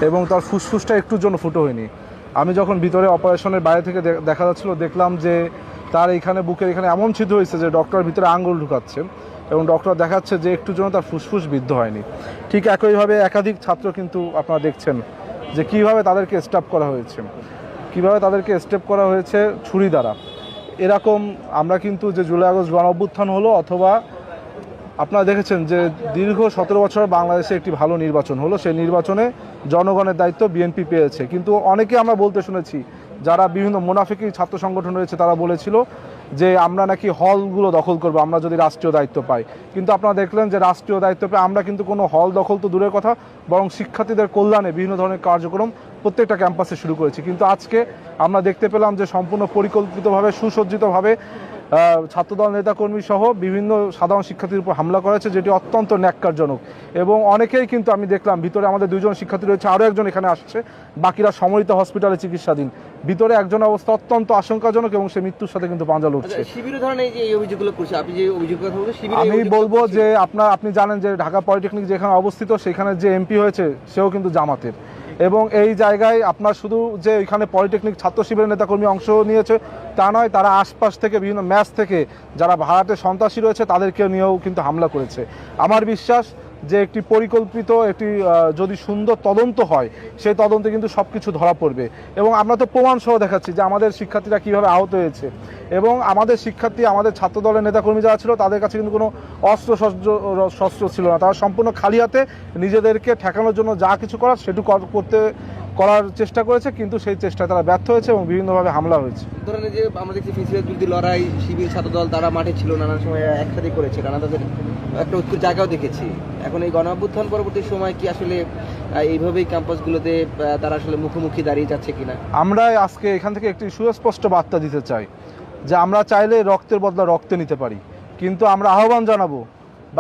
এবং তার ফুসফুসটা একটুর জন্য ফুটো হয়নি। আমি যখন ভিতরে অপারেশনের বাইরে থেকে দেখা যাচ্ছিল, দেখলাম যে তার এখানে বুকের এখানে এমন ছিদ্র হয়েছে যে ডক্টর ভিতরে আঙ্গুল ঢুকাচ্ছে এবং ডক্টর দেখাচ্ছে যে একটুর জন্য তার ফুসফুস বিদ্ধ হয়নি। ঠিক একইভাবে একাধিক ছাত্র কিন্তু আপনারা দেখছেন যে কীভাবে তাদেরকে স্টাপ করা হয়েছে, ছুরি দ্বারা। এরকম আমরা কিন্তু যে জুলাই আগস্ট গণ অভ্যুত্থান হলো, অথবা আপনারা দেখেছেন যে দীর্ঘ 17 বছর বাংলাদেশে একটি ভালো নির্বাচন হলো, সেই নির্বাচনে জনগণের দায়িত্ব বিএনপি পেয়েছে। কিন্তু অনেকে আমরা বলতে শুনেছি, যারা বিভিন্ন মুনাফিকি ছাত্র সংগঠন রয়েছে তারা বলেছিল যে আমরা নাকি হলগুলো দখল করবো আমরা যদি রাষ্ট্রীয় দায়িত্ব পাই। কিন্তু আপনারা দেখলেন যে রাষ্ট্রীয় দায়িত্ব পেয়ে আমরা কিন্তু কোনো হল দখল তো দূরের কথা, বরং শিক্ষার্থীদের কল্যাণে বিভিন্ন ধরনের কার্যক্রম প্রত্যেকটা ক্যাম্পাসে শুরু করেছি। কিন্তু আজকে আমরা দেখতে পেলাম যে সম্পূর্ণ পরিকল্পিতভাবে সুসজ্জিতভাবে ছাত্রদল নেতাকর্মী সহ বিভিন্ন সাধারণ শিক্ষার্থীর উপর হামলা করেছে, যেটি অত্যন্ত ন্যাক্কারজনক। এবং অনেকেই কিন্তু আমি দেখলাম ভিতরে আমাদের 2জন শিক্ষার্থী রয়েছে, আরও একজন এখানে আসছে, বাকিরা সমরিত হসপিটালে চিকিৎসাধীন। ভিতরে একজনের অবস্থা অত্যন্ত আশঙ্কাজনক এবং সে মৃত্যুর সাথে কিন্তু পাঞ্জা লড়ছে। আমি বলবো যে আপনি জানেন যে ঢাকা পলিটেকনিক যেখানে অবস্থিত সেখানে যে এমপি হয়েছে সেও কিন্তু জামাতের। এবং এই জায়গায় আপনার শুধু যে এখানে পলিটেকনিক ছাত্র শিবিরের নেতাকর্মী অংশ নিয়েছে তা নয়, তারা আশপাশ থেকে বিভিন্ন ম্যাচ থেকে যারা ভাড়াটে সন্ত্রাসী রয়েছে তাদেরকে নিয়েও কিন্তু হামলা করেছে। আমার বিশ্বাস যে একটি পরিকল্পিত একটি যদি সুন্দর তদন্ত হয়, সেই তদন্তে কিন্তু সব কিছু ধরা পড়বে। এবং আমরা তো প্রমাণ সহ দেখাচ্ছি যে আমাদের শিক্ষার্থীরা কীভাবে আহত হয়েছে। এবং আমাদের শিক্ষার্থী, আমাদের ছাত্র দলের নেতাকর্মী যারা ছিল তাদের কাছে কিন্তু কোনো শস্ত্র ছিল না। তারা সম্পূর্ণ খালি হাতে নিজেদেরকে ঠেকানোর জন্য যা কিছু করার সেটুকু করার চেষ্টা করেছে, কিন্তু সেই চেষ্টায় তারা ব্যর্থ হয়েছে এবং বিভিন্নভাবে হামলা হয়েছে। ধরেন যে আমাদের যে ফেসিলিটির বিরুদ্ধে লড়াই, শিবির ছাত্রদল তারা মাঠে ছিল, নানান সময় একসাথে করেছে, নানা তাদের একটা ঐক্যের জায়গাও দেখেছি। এখন এই গণ অভ্যুত্থান পরবর্তী সময় কি আসলে এইভাবেই ক্যাম্পাসগুলোতে তারা আসলে মুখোমুখি দাঁড়িয়ে যাচ্ছে কিনা? আমরা আজকে এখান থেকে একটি সুস্পষ্ট বার্তা দিতে চাই যে আমরা চাইলে রক্তের বদলা রক্তে নিতে পারি, কিন্তু আমরা আহ্বান জানাবো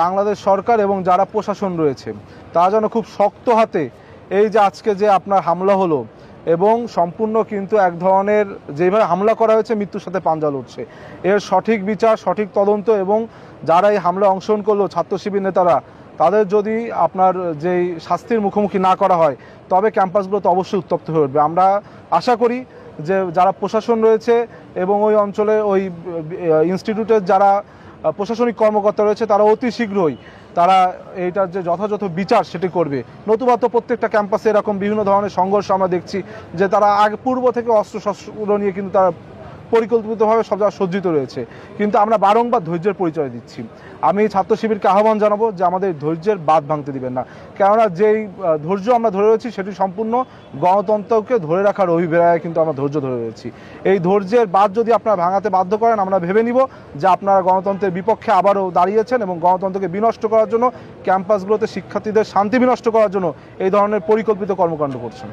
বাংলাদেশ সরকার এবং যারা প্রশাসন রয়েছে তারা যেন খুব শক্ত হাতে এই যে আজকে যে আপনার হামলা হলো এবং সম্পূর্ণ কিন্তু এক ধরনের যেভাবে হামলা করা হয়েছে মৃত্যুর সাথে পাঞ্জা লড়ছে, এর সঠিক বিচার, সঠিক তদন্ত এবং যারা এই হামলা অংশগ্রহণ করলো ছাত্র শিবির নেতারা, তাদের যদি আপনার যেই শাস্তির মুখোমুখি না করা হয় তবে ক্যাম্পাসগুলো তো অবশ্যই উত্তপ্ত হয়ে উঠবে। আমরা আশা করি যে যারা প্রশাসন রয়েছে এবং ওই অঞ্চলে ওই ইনস্টিটিউটের যারা প্রশাসনিক কর্মকর্তা রয়েছে তারা অতি শীঘ্রই তারা এইটার যে যথাযথ বিচার সেটি করবে। নতুবা তো প্রত্যেকটা ক্যাম্পাসে এরকম বিভিন্ন ধরনের সংঘর্ষ আমরা দেখছি যে তারা পূর্ব থেকে অস্ত্রশস্ত্র নিয়ে কিন্তু তারা পরিকল্পিতভাবে সব জায়গায় সজ্জিত রয়েছে। কিন্তু আমরা বারংবার ধৈর্যের পরিচয় দিচ্ছি। আমি ছাত্র শিবিরকে আহ্বান জানাবো যে আমাদের ধৈর্যের বাঁধ ভাঙতে দিবেন না, কেননা যেই ধৈর্য আমরা ধরে রয়েছি সেটি সম্পূর্ণ গণতন্ত্রকে ধরে রাখার অভিপ্রায়ে কিন্তু আমরা ধৈর্য ধরে রয়েছি। এই ধৈর্যের বাঁধ যদি আপনারা ভাঙাতে বাধ্য করেন, আমরা ভেবে নিব যে আপনারা গণতন্ত্রের বিপক্ষে আবারও দাঁড়িয়েছেন এবং গণতন্ত্রকে বিনষ্ট করার জন্য, ক্যাম্পাসগুলোতে শিক্ষার্থীদের শান্তি বিনষ্ট করার জন্য এই ধরনের পরিকল্পিত কর্মকাণ্ড করছেন।